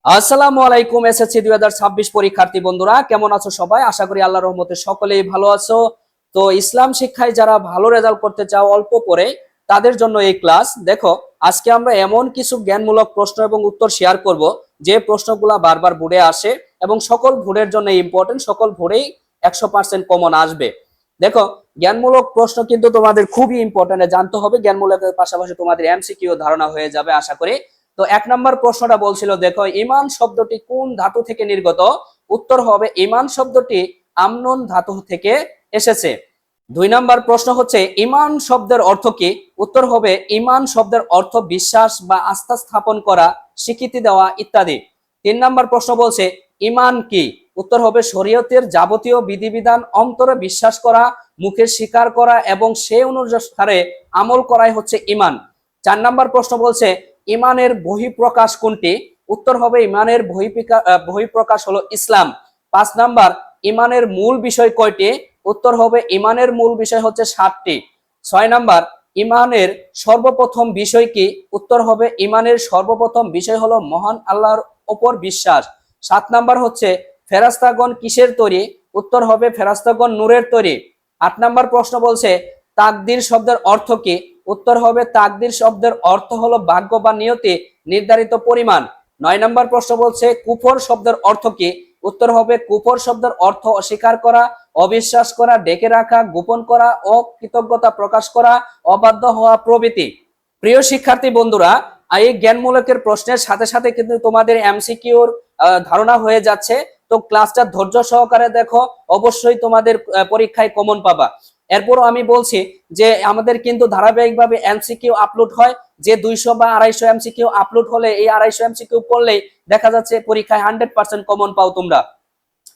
আসসালামু আলাইকুম। এসএসসি 2026 পরীক্ষার্থী বন্ধুরা কেমন আছো সবাই? আশা করি আল্লাহর রহমতে সকলেই ভালো আছো। তো ইসলাম শিক্ষায় যারা ভালো রেজাল্ট করতে চাও অল্প পরে, তাদের জন্য এই ক্লাস। দেখো, আজকে আমরা এমন কিছু জ্ঞানমূলক প্রশ্ন এবং উত্তর শেয়ার করব যে প্রশ্নগুলা বারবার বোর্ডে আসে এবং সকল বোর্ডের জন্য ইম্পর্টেন্ট, সকল বোর্ডেই 100% কমন আসবে। দেখো, জ্ঞানমূলক প্রশ্ন কিন্তু তোমাদের খুবই ইম্পর্টেন্ট জানতে হবে। জ্ঞানমূলকের পাশাপাশি তোমাদের এমসিকিউ ধারণা হয়ে যাবে আশা করি। তো 1 নম্বর প্রশ্নটা বলছিল, দেখো, ঈমান শব্দটি কোন ধাতু থেকে নির্গত? উত্তর হবে ঈমান শব্দটি আমনুন ধাতু থেকে এসেছে। 2 নম্বর প্রশ্ন হচ্ছে, ঈমান শব্দের অর্থ কি? উত্তর হবে ঈমান শব্দের অর্থ বিশ্বাস বা আস্থা স্থাপন করা, স্বীকৃতি দেওয়া ইত্যাদি। 3 নম্বর প্রশ্ন বলছে, ঈমান কি? উত্তর হবে শরীয়তের যাবতীয় বিধিবিধান অন্তরে বিশ্বাস করা, মুখে স্বীকার করা এবং সে অনুসারে আমল করাই হচ্ছে ঈমান। 4 নম্বর প্রশ্ন বলছে, ইমানের বহিঃপ্রকাশ কোনটি? উত্তর হবে ইমানের বহিঃপ্রকাশ হলো ইসলাম। 5 নম্বর, ইমানের মূল বিষয় কয়টি? উত্তর হবে ইমানের মূল বিষয় হচ্ছে 7টি। 6 নম্বর, ইমানের সর্বপ্রথম বিষয় কি? উত্তর হবে ইমানের সর্বপ্রথম বিষয় হলো মহান আল্লাহর ওপর বিশ্বাস। 7 নম্বর হচ্ছে, ফেরেশতাগণ কিসের তৈরি? উত্তর হবে ফেরেশতাগণ নূরের তৈরি। 8 নম্বর প্রশ্ন বলছে, তাকদীর শব্দের অর্থ কি? উত্তর হবে তাকদীর শব্দের অর্থ হলো ভাগ্য বা নিয়তি, নির্ধারিত পরিমাণ। 9 নম্বর প্রশ্ন বলছে, কুফর শব্দের অর্থ কি? উত্তর হবে কুফর শব্দের অর্থ অস্বীকার করা, অবিশ্বাস করা, ডেকে রাখা, গোপন করা, অকৃতজ্ঞতা প্রকাশ করা, অবাধ্য হওয়া প্রভৃতি। প্রিয় শিক্ষার্থী বন্ধুরা, এই জ্ঞানমূলকের প্রশ্নের সাথে সাথে কিন্তু তোমাদের এমসিকিউর ধারণা হয়ে যাচ্ছে। তো ক্লাসটা ধৈর্য সহকারে দেখো, অবশ্যই তোমাদের পরীক্ষায় কমন পাবা। এরপরও আমি বলছি যে আমাদের কিন্তু ধারাবাহিকভাবে এমসিকিউ আপলোড হয়, যে 200 বা 250 এমসিকিউ আপলোড হলে এই 250 এমসিকিউ পড়লেই দেখা যাচ্ছে পরীক্ষায় 100% কমন পাও তোমরা।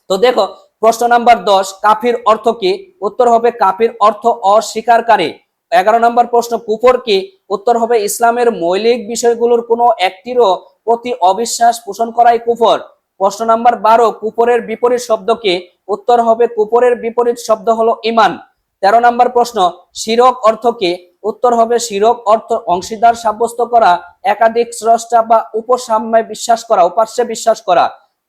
তো দেখো, প্রশ্ন নাম্বার 10, কাফির অর্থ কি? উত্তর হবে কাফির অর্থ অস্বীকারকারী। 11 নম্বর প্রশ্ন, কুফর কি? উত্তর হবে ইসলামের মৌলিক বিষয়গুলোর কোনো একটিরও প্রতি অবিশ্বাস পোষণ করাই কুফর। প্রশ্ন নাম্বার 12, কুফরের বিপরীত শব্দ কি? উত্তর হবে কুফরের বিপরীত শব্দ হলো ঈমান। 13 নম্বর প্রশ্ন, শিরক অর্থ কি? উত্তর হবে শিরক অর্থ অংশীদার সাব্যস্ত করা, একাধিক স্রষ্টা বা উপসাম্যে বিশ্বাস করা, উপাস্যে বিশ্বাস করা।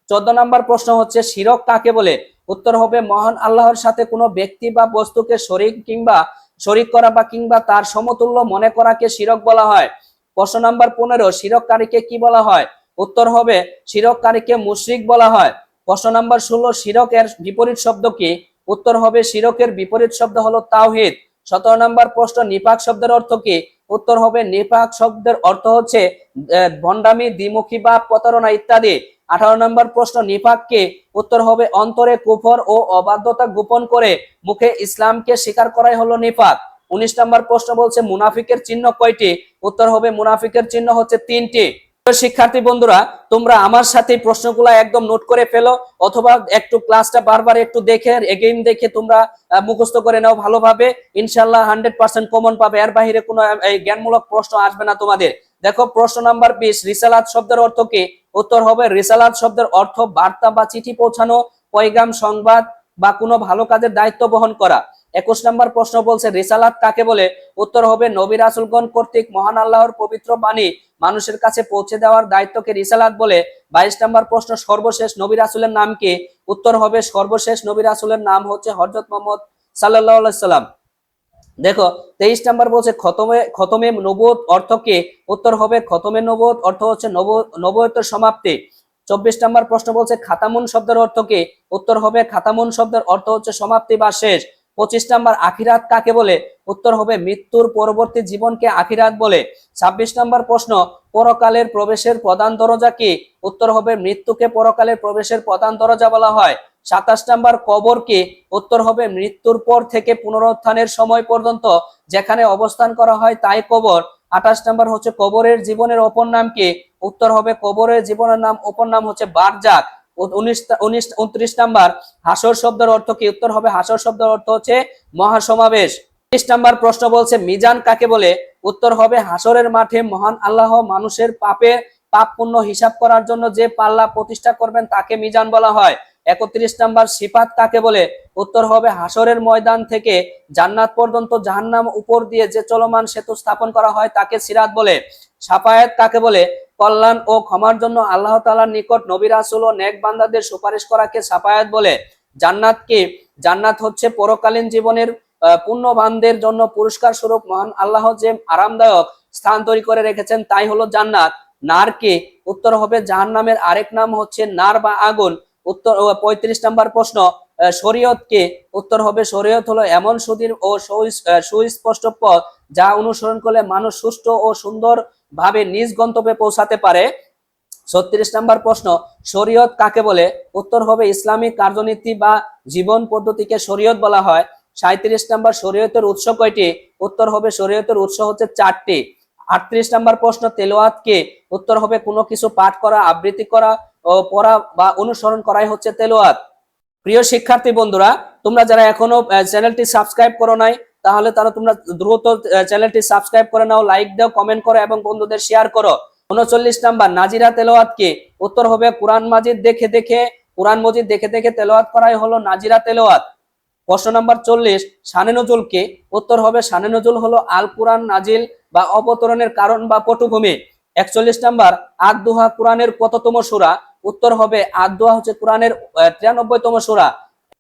14 নম্বর প্রশ্ন হচ্ছে, শিরক কাকে বলে? উত্তর হবে মহান আল্লাহর সাথে কোনো ব্যক্তি বা বস্তুকে শরীক করা বা কিংবা তার সমতুল্য মনে করাকে শিরক বলা হয়। প্রশ্ন নাম্বার 15, শিরককারীকে কি বলা হয়? উত্তর হবে শিরককারীকে মুশরিক বলা হয়। প্রশ্ন নাম্বার 16, শিরকের বিপরীত শব্দ কি? উত্তর হবে শিরকের বিপরীত শব্দ হলো তাওহীদ। 17 নম্বর প্রশ্ন, নিফাক শব্দের অর্থ কি? উত্তর হবে নিফাক শব্দের অর্থ হচ্ছে ভণ্ডামি, দ্বিমুখী বা প্রতারণা ইত্যাদি। 18 নম্বর প্রশ্ন, নিফাক কি? উত্তর হবে অন্তরে কুফর ও অবাধ্যতা গোপন করে মুখে ইসলামকে স্বীকার করাই হলো নিফাক। 19 নম্বর প্রশ্ন বলছে, মুনাফিকের চিহ্ন কয়টি? উত্তর হবে মুনাফিকের চিহ্ন হচ্ছে 3টি। শিক্ষার্থী বন্ধুরা, তোমরা আমার সাথে প্রশ্নগুলো একদম নোট করে ফেলো, অথবা একটু ক্লাসটা বারবার একটু দেখে এগেইন দেখে তোমরা মুখস্থ করে নাও ভালোভাবে। ইনশাল্লাহ 100% কমন পাবে, এর বাইরে কোনো জ্ঞানমূলক প্রশ্ন আসবে না তোমাদের। দেখো, প্রশ্ন নাম্বার 20, রিসালাত শব্দের অর্থ কি? উত্তর হবে রিসালাত শব্দের অর্থ বার্তা বা চিঠি পৌঁছানো, পয়গাম, সংবাদ বা কোনো ভালো কাজের দায়িত্ব বহন করা। 21 নম্বর প্রশ্ন বলছে, রিসালাত কাকে বলে? উত্তর হবে নবী রাসূলগণ কর্তৃক মহান আল্লাহর পবিত্র বাণী মানুষের কাছে পৌঁছে দেওয়ার দায়িত্বকে রিসালাত বলে। 22 নম্বর প্রশ্ন, সর্বশেষ নবী রাসূলের নাম কি? উত্তর হবে সর্বশেষ নবী রাসূলের নাম হচ্ছে হযরত মুহাম্মদ সাল্লাল্লাহু আলাইহি সাল্লাম। দেখো, 23 নম্বর বলছে, খতমে নবুয়ত অর্থ কি? উত্তর হবে খতমে নবুয়ত অর্থ হচ্ছে নবুয়তের সমাপ্তি। 24 নম্বর প্রশ্ন বলছে, খাতামুন শব্দের অর্থ কি? উত্তর হবে খাতামুন শব্দের অর্থ হচ্ছে সমাপ্তি বা শেষ। 25 নম্বর, আখিরাত কাকে বলে? উত্তর হবে মৃত্যুর পরবর্তী জীবনকে আখিরাত বলে। 26 নম্বর প্রশ্ন, পরকালের প্রবেশের প্রধান দরজা কি? উত্তর হবে মৃত্যুকে পরকালের প্রবেশের প্রধান দরজা বলা হয়। 27 নম্বর, কবর কি? উত্তর হবে মৃত্যুর পর থেকে পুনরুত্থানের সময় পর্যন্ত যেখানে অবস্থান করা হয় তাই কবর। 28 নম্বর হচ্ছে, কবরের জীবনের অপর নাম কি? উত্তর হবে কবরের জীবনের অপর নাম হচ্ছে বারজাক। 29 29 29 নম্বর, হাসর শব্দের অর্থ কি? উত্তর হবে হাসর শব্দের অর্থ হচ্ছে মহাসমাবেশ। 30 নম্বর প্রশ্ন বলছে, মিজান কাকে বলে? উত্তর হবে হাসরের মাঠে মহান আল্লাহ মানুষের পাপ পুণ্য হিসাব করার জন্য যে পাল্লা প্রতিষ্ঠা করবেন তাকে মিজান বলা হয়। 31 নম্বর, সিফাত কাকে বলে? উত্তর হবে হাসরের ময়দান থেকে জান্নাত পর্যন্ত জাহান্নাম উপর দিয়ে যে চলমান সেতু স্থাপন করা হয় তাকে সিরাত বলে। শাফায়াত কাকে বলে? কল্যাণ ও ক্ষমার জন্য আল্লাহ তাআলার নিকট নবী রাসূল ও নেক বান্দাদের সুপারিশ করাকে সাফায়াত বলে। জান্নাত কি? জান্নাত হচ্ছে পরকালীন জীবনের পুণ্যবানদের জন্য পুরস্কার স্বরূপ মহান আল্লাহ যে আরামদায়ক স্থান তৈরি করে রেখেছেন তাই হলো জান্নাত। নার কি? উত্তর হবে জাহান্নামের আরেক নাম হচ্ছে নার বা আগুন। উত্তর 35 নম্বর প্রশ্ন, শরীয়ত কি? উত্তর হবে শরীয়ত হলো এমন সুদীর ও সুস্পষ্ট পথ যা অনুসরণ করলে মানুষ সুষ্ঠু ও সুন্দর ভাবে নিজ গন্তব্যে পৌঁছাতে পারে। 36 নম্বর প্রশ্ন, শরীয়ত কাকে বলে? উত্তর হবে ইসলামিক কার্যনীতি বা জীবন পদ্ধতিকে শরীয়ত বলা হয়। 37 নম্বর, শরীয়তের উৎস কয়টি? উত্তর হবে শরীয়তের উৎস হচ্ছে 4টি। 38 নম্বর প্রশ্ন, তেলাওয়াত কি? উত্তর হবে কোনো কিছু পাঠ করা, আবৃত্তি করা ও পড়া বা অনুসরণ করাই হচ্ছে তেলাওয়াত। প্রিয় শিক্ষার্থী বন্ধুরা, তোমরা যারা এখনো চ্যানেলটি সাবস্ক্রাইব করো নাই তাহলে তোমরা দ্রুত চ্যানেলটি সাবস্ক্রাইব করে নাও, লাইক দাও, কমেন্ট করো এবং বন্ধুদের শেয়ার করো। 39 নাম্বার, নাজিরা তেলাওয়াত কি? উত্তর হবে কোরআন মজিদ দেখে দেখে তেলাওয়াত করাই হলো নাজিরা তেলাওয়াত। প্রশ্ন নাম্বার 40, শানে নজুল কি? উত্তর হবে শানে নজুল হলো আল কুরআন নাজিল বা অবতরণের কারণ বা পটভূমি। 41 নাম্বার, আদ-দুহা কোরআনের কততম সূরা? উত্তর হবে আদ-দুহা হচ্ছে কোরআনের 93তম সূরা।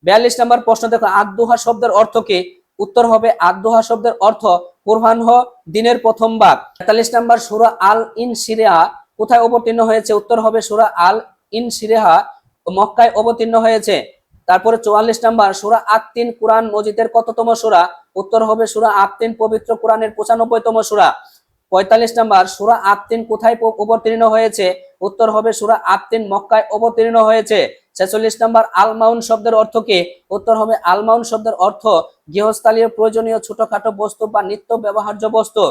42 নাম্বার প্রশ্ন দেখো, আদ-দুহা শব্দের অর্থ কি? উত্তর হবে আদ-দুহা শব্দের অর্থ কুরআন দিনের প্রথম ভাগ। 43 নাম্বার, সূরা আল ইনশিরাহ কোথায় অবতীর্ণ হয়েছে? উত্তর হবে সূরা আল ইনশিরাহ মক্কায় অবতীর্ণ হয়েছে। তারপরে 44 নাম্বার, সূরা আত-তিন কোরআন মজিদের কততম সূরা? উত্তর হবে সূরা আত-তিন পবিত্র কোরআনের 95তম সূরা। 45 নাম্বার, সূরা আত-তিন কোথায় অবতীর্ণ হয়েছে? উত্তর হবে সূরা আত-তিন মক্কায় অবতীর্ণ হয়েছে। 46 নাম্বার, আল মাউন শব্দের অর্থ কি? উত্তর হবে আল মাউন শব্দের অর্থ গৃহস্থালীয় প্রয়োজনীয় ছোটখাটো বস্তু বা নিত্য ব্যবহার্য বস্তু।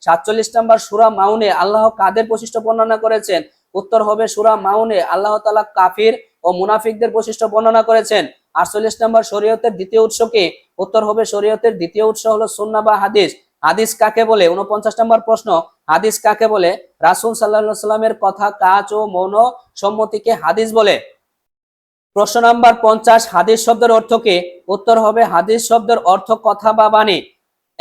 47 নাম্বার, সূরা মাউনে আল্লাহ কাদের বৈশিষ্ট্য বর্ণনা করেছেন? উত্তর হবে সূরা মাউনে আল্লাহ তাআলা কাফির ও মুনাফিকদের বৈশিষ্ট্য বর্ণনা করেছেন। 48 নম্বর, শরীয়তের দ্বিতীয় উৎস কি? উত্তর হবে শরীয়তের দ্বিতীয় উৎস হলো সুন্নাহ বা হাদিস। হাদিস কাকে বলে? 49 নম্বর প্রশ্ন, হাদিস কাকে বলে? রাসূল সাল্লাল্লাহু আলাইহি সাল্লামের কথা, কাজ ও মৌন সম্মতিকে হাদিস বলে। প্রশ্ন নাম্বার 50, হাদিস শব্দের অর্থ কি? উত্তর হবে হাদিস শব্দের অর্থ কথা বা বাণী।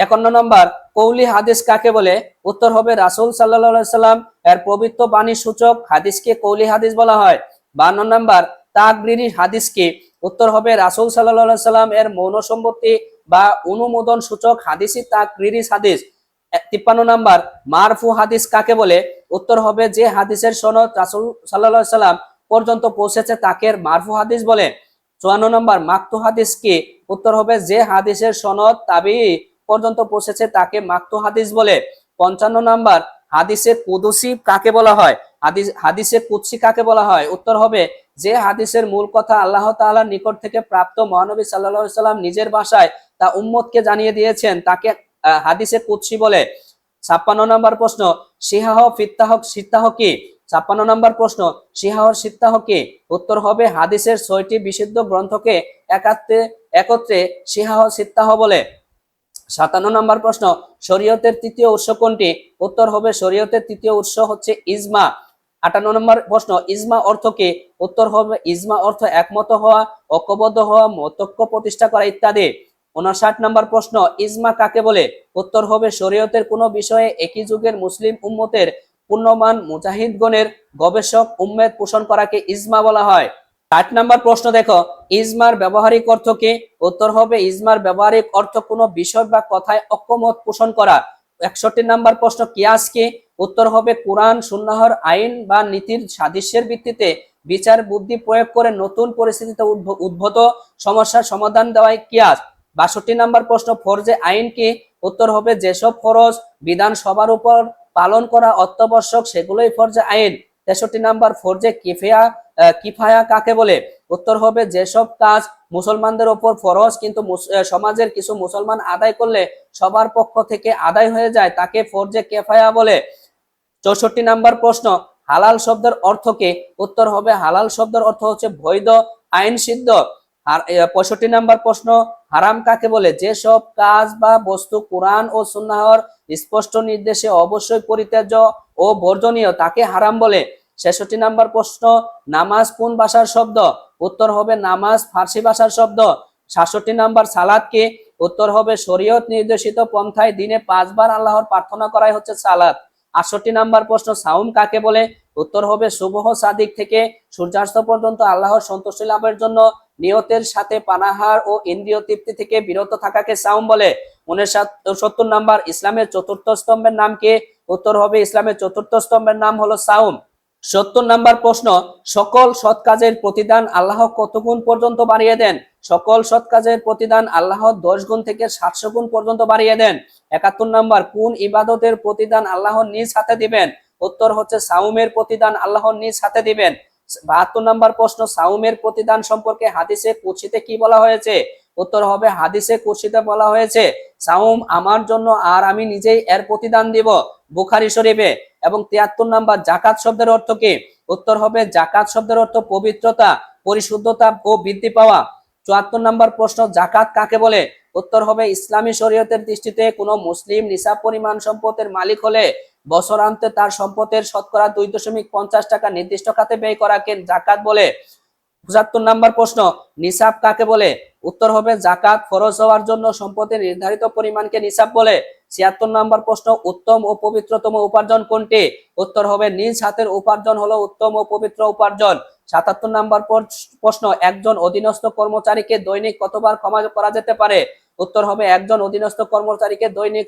51 নম্বর, কৌলি হাদিস কাকে বলে? উত্তর হবে রাসূল সাল্লাল্লাহু আলাইহি সাল্লাম এর পবিত্র বাণী সূচক হাদিসকে কৌলি হাদিস বলা হয়। 52 নম্বর, তাকরিরি হাদিস কি? উত্তর হবে রাসূল সাল্লাল্লাহু আলাইহি সাল্লাম এর মৌন সম্মতি বা অনুমোদন সূচক হাদিসই তাকরিরি হাদিস। 53 নম্বর, মারফু হাদিস কাকে বলে? উত্তর হবে যে হাদিসের সনদ রাসূল সাল্লাল্লাহু আলাইহি সাল্লাম পর্যন্ত পৌঁছেছে তাকে মারফু হাদিস বলে। 54 নম্বর, মাকতু হাদিস কি? উত্তর হবে যে হাদিসের সনদ তাবিঈ পর্যন্ত পৌঁছেছে তাকে মাকতু হাদিস বলে। 55 নম্বর, হাদিসে কুদসি কাকে বলা হয়? হাদিসে কুদসি কাকে বলা হয়? উত্তর হবে যে হাদিসের মূল কথা আল্লাহ তাআলার নিকট থেকে প্রাপ্ত মহানবী সাল্লাল্লাহু আলাইহি সাল্লাম নিজের ভাষায় তা উম্মতকে জানিয়ে দিয়েছেন তাকে হাদিসে কুদসি বলে। 56 নম্বর প্রশ্ন, সিহাহ সিত্তাহ কি? 56 নম্বর প্রশ্ন, সিহাহ সিত্তাহ কি? উত্তর হবে হাদিসের 6টি বিশুদ্ধ গ্রন্থকে একত্রে সিহাহ সিত্তাহ বলে। 57 নম্বর প্রশ্ন, শরীয়তের তৃতীয় উৎস কোনটি? উত্তর হবে শরীয়তের তৃতীয় উৎস হচ্ছে ইজমা। 58 নম্বর প্রশ্ন, ইজমা অর্থ কি? উত্তর হবে ইজমা অর্থ একমত হওয়া, ঐক্যবদ্ধ হওয়া, মতৈক্য প্রতিষ্ঠা করা ইত্যাদি। 59 নম্বর প্রশ্ন, ইজমা কাকে বলে? উত্তর হবে শরীয়তের কোনো বিষয়ে একই যুগের মুসলিম উম্মতের পূর্ণমান মুজাহিদগণের গবেষক উম্মেদ পোষণ করাকে ইজমা বলা হয়। 60 নম্বর প্রশ্ন দেখো, ইজমার ব্যবহারিক অর্থ কি? উত্তর হবে ইজমার ব্যবহারিক অর্থ কোনো বিষয় বা কথায় ঐক্যমত পোষণ করা। 61 নম্বর প্রশ্ন, কিয়াস কি? উত্তর হবে কোরআন সুন্নাহর আইন বা নীতির সাদৃশ্যের ভিত্তিতে বিচার বুদ্ধি প্রয়োগ করে নতুন পরিস্থিতিতে উদ্ভূত সমস্যার সমাধান দেওয়াই কিয়াস। 62 নম্বর প্রশ্ন, ফরজে আইন কি? উত্তর হবে যেসব ফরজ বিধান সবার উপর পালন করা অত্যাবশ্যক সেগুলোই ফরজে আইন। 63 নম্বর, ফরজে কিফায়া কাকে বলে? উত্তর হবে যেসব কাজ মুসলমানদের উপর ফরজ কিন্তু সমাজের কিছু মুসলমান আদায় করলে সবার পক্ষ থেকে আদায় হয়ে যায় তাকে ফরজে কিফায়া বলে। 64 নম্বর প্রশ্ন, হালাল শব্দের অর্থ কি? উত্তর হবে হালাল শব্দের অর্থ হচ্ছে বৈধ, আইন সিদ্ধ। আর 65 নম্বর প্রশ্ন, হারাম কাকে বলে? যেসব কাজ বা বস্তু কোরআন ও সুন্নাহর স্পষ্ট নির্দেশে অবশ্যই পরিত্যাজ্য ও বর্জনীয় তাকে হারাম বলে। 66 নম্বর প্রশ্ন, নামাজ কোন ভাষার শব্দ? উত্তর হবে নামাজ ফার্সি ভাষার শব্দ। 67 নম্বর, সালাত কি? উত্তর হবে শরীয়ত নির্দেশিত পন্থায় দিনে 5 বার আল্লাহর প্রার্থনা করাই হচ্ছে সালাত। 68 নম্বর প্রশ্ন, সাওম কাকে বলে? উত্তর হবে সুবহ সাদিক থেকে সূর্যাস্ত পর্যন্ত আল্লাহর সন্তুষ্টি লাভের জন্য নিয়তের সাথে পানাহার ও ইন্দ্রিয় তৃপ্তি থেকে বিরত থাকাকে সাওম বলে। 69 নাম্বার, ইসলামের চতুর্থ স্তম্ভের নাম কি? উত্তর হবে ইসলামের চতুর্থ স্তম্ভের নাম হলো সাওম। 70 নাম্বার প্রশ্ন, সকল সৎ কাজের প্রতিদান আল্লাহ কত গুণ পর্যন্ত বাড়িয়ে দেন? সকল সৎ কাজের প্রতিদান আল্লাহ 10 গুণ থেকে 700 গুণ পর্যন্ত বাড়িয়ে দেন। 71 নাম্বার, কোন ইবাদতের প্রতিদান আল্লাহ নিজ হাতে দিবেন? উত্তর হচ্ছে সাওমের প্রতিদান আল্লাহ নিজ হাতে দিবেন। 72 নাম্বার প্রশ্ন, সাওমের প্রতিদান সম্পর্কে হাদিসে কুদসিতে কি বলা হয়েছে? উত্তর হবে হাদিসে কুদসিতে বলা হয়েছে সাওম আমার জন্য আর আমি নিজেই এর প্রতিদান দিব, বুখারী শরীফে। এবং 73 নাম্বার, জাকাত শব্দের অর্থ কি? উত্তর হবে জাকাত শব্দের অর্থ পবিত্রতা, পরিশুদ্ধতা ও বৃদ্ধি পাওয়া। 74 নাম্বার প্রশ্ন, জাকাত কাকে বলে? উত্তর হবে ইসলামী শরীয়তের দৃষ্টিতে কোনো মুসলিম নিসাব পরিমাণ সম্পদের মালিক হলে বছরান্তে তার সম্পদের শতকরা 2.50 টাকা নির্দিষ্ট খাতে ব্যয় করাকে জাকাত বলে। 75 নাম্বার প্রশ্ন, নিসাব কাকে বলে? উত্তর হবে জাকাত ফরজ হওয়ার জন্য সম্পদের নির্ধারিত পরিমাণকে নিসাব বলে। 76 নাম্বার প্রশ্ন, উত্তম ও পবিত্রতম উপার্জন কোনটি? উত্তর হবে নিজ হাতের উপার্জন হলো উত্তম ও পবিত্র উপার্জন। 77 নাম্বার প্রশ্ন, একজন অধীনস্থ কর্মচারীকে দৈনিক কতবার ক্ষমা করা যেতে পারে? উত্তর হবে একজন অধীনস্থ কর্মচারীকে দৈনিক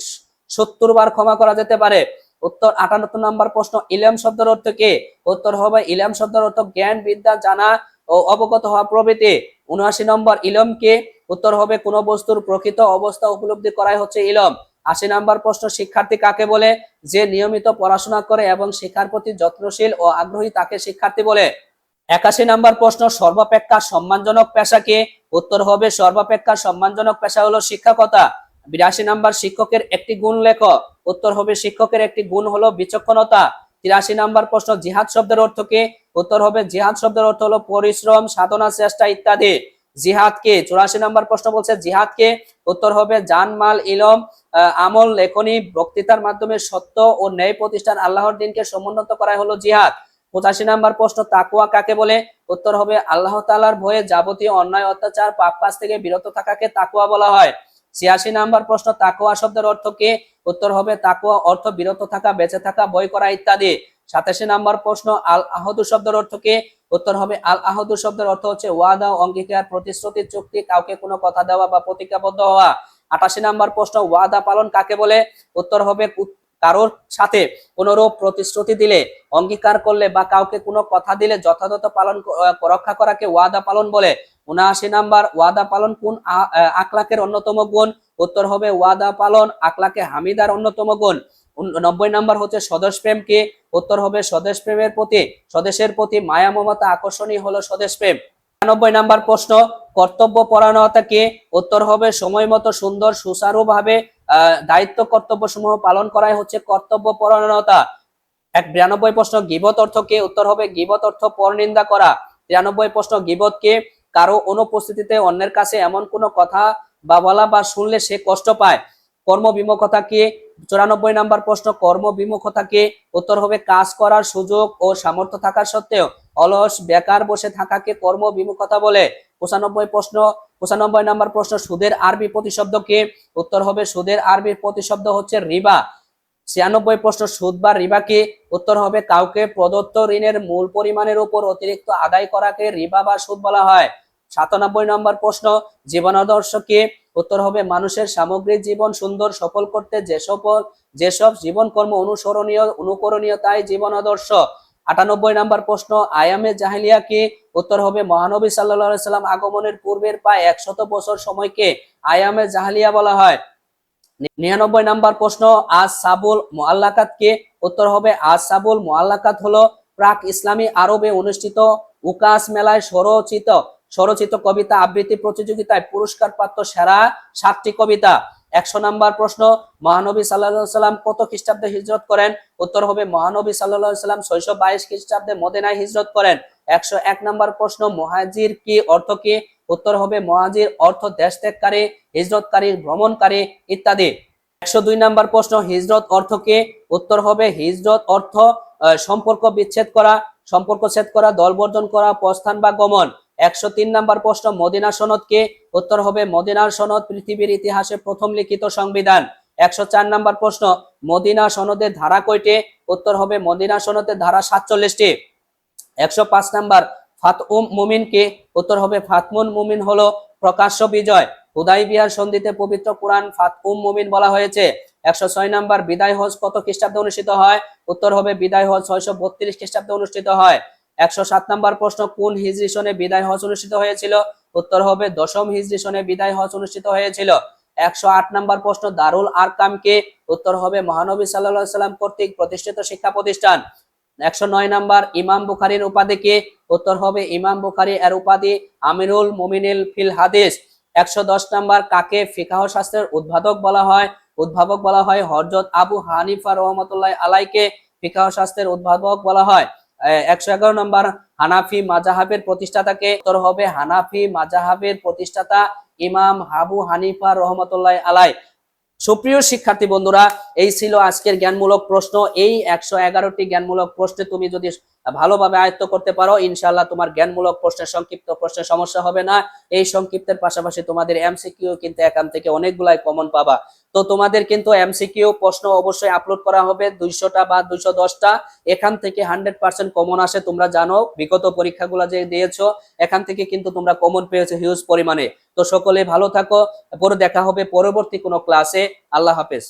70 বার ক্ষমা করা যেতে পারে। উত্তর 78 নাম্বার প্রশ্ন, ইলম শব্দের অর্থ কি? উত্তর হবে ইলম শব্দের অর্থ জ্ঞান, বিদ্যা, জানা ও অবগত হওয়া প্রভৃতি। 79 নম্বর, ইলম কি? উত্তর হবে কোন বস্তুর প্রকৃত অবস্থা উপলব্ধি করাই হচ্ছে ইলম। 80 নম্বর প্রশ্ন, শিক্ষার্থী কাকে বলে? যে নিয়মিত পড়াশোনা করে এবং শিক্ষার প্রতি যত্নশীল ও আগ্রহী তাকে শিক্ষার্থী বলে। 81 নম্বর প্রশ্ন, সর্বাপেক্ষা সম্মানজনক পেশা কি? উত্তর হবে সর্বাপেক্ষা সম্মানজনক পেশা হলো শিক্ষকতা। 82 নম্বর, শিক্ষকের একটি গুণ লেখো। উত্তর হবে শিক্ষকের একটি গুণ হলো বিচক্ষণতা। 83 নম্বর প্রশ্ন, জিহাদ শব্দের অর্থ কি? উত্তর হবে জিহাদ শব্দের অর্থ হলো পরিশ্রম, সাধনা, চেষ্টা ইত্যাদি। জিহাদ কে? 84 নম্বর প্রশ্ন বলছে জিহাদ কে? উত্তর হবে জানমাল, ইলম, আমল, লেখনী, বক্তৃতার মাধ্যমে সত্য ও ন্যায় প্রতিষ্ঠান আল্লাহর দ্বীনকে সমুন্নত করাই হলো জিহাদ। 85 নম্বর প্রশ্ন, তাকওয়া কাকে বলে? উত্তর হবে আল্লাহ তাআলার ভয়ে যাবতীয় অন্যায়, অত্যাচার, পাপ কাজ থেকে বিরত থাকাকে তাকওয়া বলা হয়। 86 নম্বর প্রশ্ন, তাকওয়া শব্দের অর্থ কি? উত্তর হবে তাকওয়া অর্থ বিরত থাকা, বেঁচে থাকা, ভয় করা ইত্যাদি। 87 নম্বর প্রশ্ন, আল আহদু শব্দের অর্থ কি? উত্তর হবে আল আহদু শব্দের অর্থ হচ্ছে ওয়াদা, অঙ্গীকার, প্রতিশ্রুতি, চুক্তি, কাউকে কোনো কথা দেওয়া বা প্রতিজ্ঞাবদ্ধ হওয়া। 88 নম্বর প্রশ্ন, ওয়াদা পালন কাকে বলে? উত্তর হবে কারোর সাথে কোনরূপ প্রতিশ্রুতি দিলে, অঙ্গীকার করলে বা কাউকে কোনো কথা দিলে যথাযথ পালন রক্ষা করাকে ওয়াদা পালন বলে। 79 নাম্বার, ওয়াদা পালন কোন আখলাকের অন্যতম গুণ? উত্তর হবে ওয়াদা পালন আখলাকে হামিদার অন্যতম গুণ। 90 নাম্বার হচ্ছে স্বদেশ প্রেম কি? উত্তর হবে স্বদেশ প্রেমের প্রতি, স্বদেশের প্রতি মায়া মমতা আকর্ষণই হলো স্বদেশ প্রেম। 91 নাম্বার প্রশ্ন, কর্তব্য পরায়ণতা কি? উত্তর হবে সময় মতো সুন্দর সুচারুভাবে দায়িত্ব কর্তব্য সমূহ পালন করাই হচ্ছে কর্তব্য পরায়ণতা। 92 প্রশ্ন, গীবত অর্থ কি? উত্তর হবে গীবত অর্থ পরনিন্দা করা। 93 প্রশ্ন, গীবত কি? কারো অনুপস্থিতিতে অন্যের কাছে এমন কোনো কথা বা বলা বা শুনলে সে কষ্ট পায়। কর্মবিমুখতা কি? 94 নাম্বার প্রশ্ন, কর্মবিমুখতা কি? উত্তর হবে কাজ করার সুযোগ ও সামর্থ্য থাকা সত্ত্বেও অলস বেকার বসে থাকাকে কর্মবিমুখতা বলে। 95 নাম্বার প্রশ্ন, সুদের আরবি প্রতিশব্দ কি? উত্তর হবে সুদের আরবি প্রতিশব্দ হচ্ছে রিবা। 96 প্রশ্ন, সুদ বা রিবা কি? উত্তর হবে কাউকে প্রদত্ত ঋণের মূল পরিমাণের উপর অতিরিক্ত আদায় করাকে রিবা বা সুদ বলা হয়। 97 নম্বর প্রশ্ন, জীবনাদর্শ কি? উত্তর হবে মানুষের সামগ্রিক জীবন সুন্দর সফল করতে যেসব জীবন কর্ম অনুকরণীয় তাই জীবন আদর্শ। 98 নম্বর প্রশ্ন, আয়ামে জাহেলিয়া কি? উত্তর হবে মহানবী সাল্লাল্লাহু আলাইহি সাল্লাম আগমনের পূর্বের প্রায় 100 বছর সময়কে আয়ামে জাহেলিয়া বলা হয়। 99 নাম্বার প্রশ্ন, আজ সাবুল মুআল্লাকাত কি? উত্তর হবে আজ সাবুল মুআল্লাকাত হলো প্রাক ইসলামী আরবে অনুষ্ঠিত উকাস মেলায় স্বরচিত কবিতা আবৃত্তি প্রতিযোগিতায় পুরস্কারপ্রাপ্ত সেরা 7টি কবিতা। 100 নাম্বার প্রশ্ন, মহানবী সাল্লাল্লাহু আলাইহি সাল্লাম কত খ্রিস্টাব্দে হিজরত করেন? উত্তর হবে মহানবী সাল্লাল্লাহু আলাইহি সাল্লাম 622 খ্রিস্টাব্দে মদিনায় হিজরত করেন। 101 নাম্বার প্রশ্ন, মুহাজির কি অর্থ কি? উত্তর হবে মুহাজির অর্থ দেশ ত্যাগকারী, হিজরতকারী, ভ্রমণকারী ইত্যাদি। 102 নাম্বার প্রশ্ন, হিজরত অর্থ কি? উত্তর হবে হিজরত অর্থ সম্পর্ক ছেদ করা, দল বর্জন করা, প্রস্থান বা গমন। 103 নাম্বার প্রশ্ন, মদিনা সনদ কি? উত্তর হবে মদিনার সনদ পৃথিবীর ইতিহাসে প্রথম লিখিত সংবিধান। 104 নাম্বার প্রশ্ন, মদিনা সনদের ধারা কয়টি? উত্তর হবে মদিনা সনদের ধারা 47টি। 105 নাম্বার, ফাতউম মুমিন কি? উত্তর হবে ফাতমুন মুমিন হলো প্রকাশ্য বিজয়। হুদাইবিয়ার সন্ধিতে পবিত্র কুরআন ফাতউম মুমিন বলা হয়েছে। 106 নাম্বার, বিদায় হজ কত খ্রিস্টাব্দে অনুষ্ঠিত হয়? উত্তর হবে বিদায় হজ 632 খ্রিস্টাব্দে অনুষ্ঠিত হয়। 107 নাম্বার প্রশ্ন, কোন হিজরি সনে বিদায় হজ অনুষ্ঠিত হয়েছিল? উত্তর হবে দশম হিজরি সনে বিদায় হজ অনুষ্ঠিত হয়েছিল। 108 নাম্বার প্রশ্ন, দারুল আরকাম কে? উত্তর হবে মহানবী সাল্লাল্লাহু আলাইহি সাল্লাম কর্তৃক প্রতিষ্ঠিত শিক্ষা প্রতিষ্ঠান। 109 নাম্বার, ইমাম বুখারীর উপাধি কি? উত্তর হবে ইমাম বুখারী এর উপাধি আমিরুল মুমিনিন ফিল হাদিস। 110 নাম্বার, কাকে ফিকহ শাস্ত্রের উদ্ভাবক বলা হয়? উদ্ভাবক বলা হয় হযরত আবু হানিফা রাহমাতুল্লাহি আলাইহিকে ফিকহ শাস্ত্রের উদ্ভাবক বলা হয়। 111 নাম্বার, হানাফি মাযহাবের প্রতিষ্ঠাতাকে? উত্তর হবে হানাফি মাযহাবের প্রতিষ্ঠাতা ইমাম আবু হানিফা রাহমাতুল্লাহি আলাইহি। সুপ্রিয় শিক্ষার্থী বন্ধুরা, এই ছিল আজকের জ্ঞানমূলক প্রশ্ন। এই 111টি জ্ঞানমূলক প্রশ্নে তুমি যদি ভালোভাবে আয়ত্ত করতে পারো, ইনশাআল্লাহ তোমার জ্ঞানমূলক প্রশ্নের সংক্ষিপ্ত প্রশ্নের সমস্যা হবে না। এই সংক্ষিপ্তের পাশাপাশি তোমাদের এমসিকিউ কিন্তু এখান থেকে অনেকগুলাই কমন পাবা। তো তোমাদের কিন্তু এমসিকিউ প্রশ্ন অবশ্যই আপলোড করা হবে 200টা বা 210টা। এখান থেকে 100% কমন আসে, তোমরা জানো বিগত পরীক্ষাগুলো যে দিয়েছো এখান থেকে কিন্তু তোমরা কমন পেয়েছো হিউজ পরিমাণে। তো সকলে ভালো থাকো, পরে দেখা হবে পরবর্তী কোনো ক্লাসে। আল্লাহ হাফেজ।